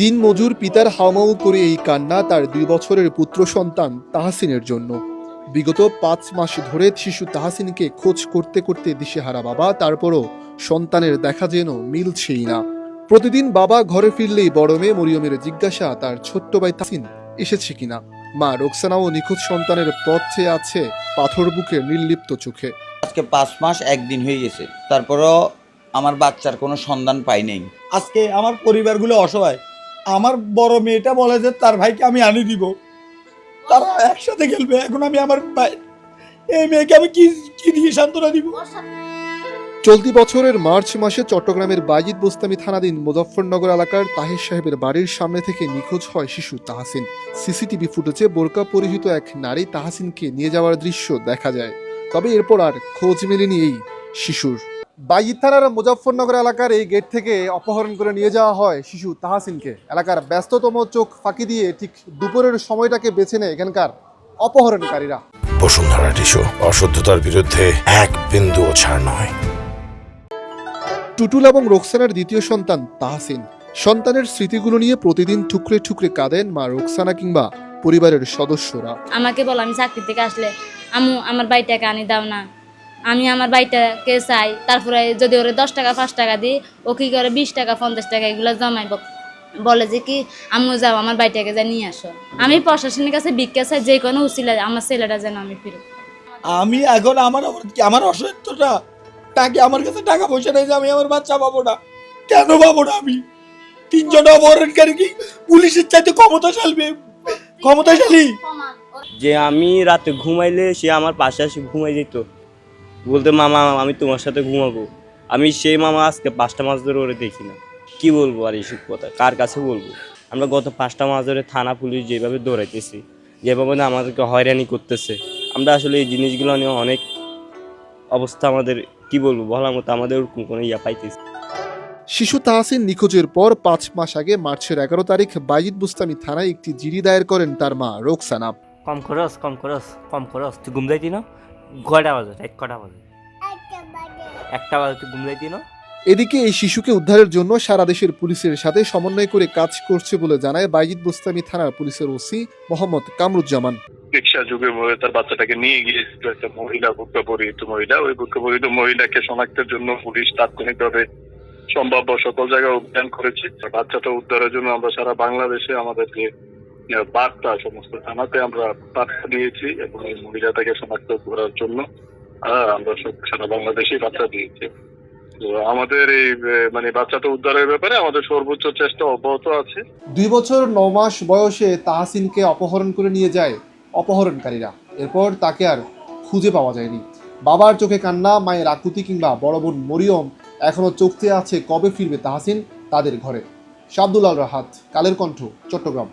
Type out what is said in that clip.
দিন মজুর পিতার হাওমাউ করে এই কান্না তার 2 বছরের পুত্র সন্তান তাহসিনের জন্য। বিগত 5 মাস ধরে শিশু তাহসিনকে খোঁজ করতে করতে দিশেহারা বাবা, তারপরও সন্তানের দেখা যেন মিলছেই না। প্রতিদিন বাবা ঘরে ফিরলেই বড় মেয়ে মরিয়মের জিজ্ঞাসা তার ছোট্ট ভাই তাহসিন এসেছে কিনা। মা রোকসানাও নিখোঁজ সন্তানের পথ চেয়ে আছে পাথর বুকে নির্লিপ্ত চোখে। আজকে 5 মাস 1 দিন হয়ে গেছে, তারপরও আমার বাচ্চার কোনো সন্ধান পাই নাই। আজকে আমার পরিবারগুলো অসহায়। আমার বড় মেয়েটা বলে যে তার ভাইকে আমি আনি দিব, তারা একসাথে খেলবে। এখন আমি আমার এই মেয়েকে আমি কি দিয়ে সান্ত্বনা দিব? চলতি বছরের মার্চ মাসে চট্টগ্রামের বাইজিদ বোস্তামি থানাধীন মুজফ্ফরনগর এলাকার তাহির সাহেবের বাড়ির সামনে থেকে নিখোঁজ হয় শিশু তাহসিন। সিসিটিভি ফুটেজে বোরকা পরিহিত এক নারী তাহসিনকে নিয়ে যাওয়ার দৃশ্য দেখা যায়। তবে এরপর আর খোঁজ মেলেনি এই শিশুর। বাইজিদ থানার মুজফ্ফরনগর এলাকার এই গেট থেকে অপহরণ করে নিয়ে যাওয়া হয় শিশু তাহসিনকে। এলাকার ব্যস্ততম চোখ ফাঁকি দিয়ে ঠিক দুপুরের সময়টাকে বেছে নেয় এখানকার অপহরণকারীরা। বসুন্ধরা টিস্যু, অশুদ্ধতার বিরুদ্ধে এক বিন্দুও ছাড় নয়। টুটুল এবং রোকসানার দ্বিতীয় সন্তান তাহসিন। সন্তানের স্মৃতিগুলো নিয়ে প্রতিদিন ঠুকরে ঠুকরে কাঁদেন মা রোকসানা কিংবা পরিবারের সদস্যরা। আমাকে বলো আমি চাকরি থেকে আসলে আম্মু আমার বাড়িটাকে আনি দাও না, আমি আমার বাড়িটাকে চাই। তারপরে যদি ওরে 10 টাকা 5 টাকা দিই, ও কি করে 20 টাকা 50 টাকা এগুলো জমাই বলে যে কি আম্মু যাও আমার বাড়িটাকে যা নিয়ে আসো। আমি প্রশাসনের কাছে ভিক্ষা চাই, যে কোনো উচিলা আমার ছেলেটা যেন আমি ফিরে। আমি এখন আমার অসহায়ত্বটা তাকে, আমার কাছে টাকা পয়সা নেই যে আমি আমার বাচ্চা পাবো না। কেন পাবো না? আমি 3 জন অপহরণকারী কি পুলিশের চাইতে ক্ষমতাশালী? যে আমি রাতে ঘুমাইলে সে আমার পাশে এসে ঘুমাই যেত, বলতে মামা আমি তোমার সাথে ঘুমাবো। আমি সেই মামা আজকে 5টা মাস ধরে ওরে দেখি না। কি বলবো আর এইসব কথা কার কাছে বলবো? আমরা গত 5টা মাস ধরে থানা পুলিশ যেভাবে দৌড়াইতেছি, যেভাবে আমাদেরকে হয়রানি করতেছে, আমরা আসলে এই জিনিসগুলো নিয়ে অনেক অবস্থা আমাদের কি বলবো বলার মতো আমাদের ওরকম কোনো পাইতেছি। শিশু তাহসিন নিখোঁজের পর 5 মাস আগে মার্চের 11 তারিখ বাইজিদ বুস্তামি থানায় একটি জিডি দায়ের করেন তার মা রোকসানা। কম খরচ তুই ঘুম যাইতি না? কটা বাজে? 1টা বাজে, 1টা বাজে তুই ঘুম যাইতি না? এদিকে এই শিশুকে উদ্ধারের জন্য সারা দেশের পুলিশের সাথে সমন্বয় করে কাজ করছে বলে জানায় বাইজিদ বুস্তামি থানার পুলিশের ওসি মোহাম্মদ কামরুজ্জামান। রিক্সা যুগে তার বাচ্চাটাকে নিয়ে গিয়েছিল একটা মহিলা, ভুক্তপরিহিত মহিলা। ওই ভুক্তপরিহিত মহিলাকে শনাক্তের জন্য পুলিশ তাৎক্ষণিকভাবে সম্ভাব্য সকল জায়গায় অভিযান করেছে। বাচ্চাটা উদ্ধারের জন্য আমরা সারা বাংলাদেশে আমাদের যে বার্তা সমস্ত থানাতে আমরা বার্তা দিয়েছি এবং এই মহিলাটাকে শনাক্ত করার জন্য আমরা সারা বাংলাদেশেই বার্তা দিয়েছি। তো আমাদের এই বাচ্চাটা উদ্ধারের ব্যাপারে আমাদের সর্বোচ্চ চেষ্টা অব্যাহত আছে। 2 বছর 9 মাস বয়সে তাহসিনকে অপহরণ করে নিয়ে যায় অপহরণকারীরা। এরপর তাকে আর খুঁজে পাওয়া যায়নি। বাবার চোখে কান্না, মায়ের আকুতি কিংবা বড় বোন মরিয়ম এখনো চোখতে আছে কবে ফিরবে তাহসিন তাদের ঘরে। শাব্দুল আল রাহাত, কালের কণ্ঠ, চট্টগ্রাম।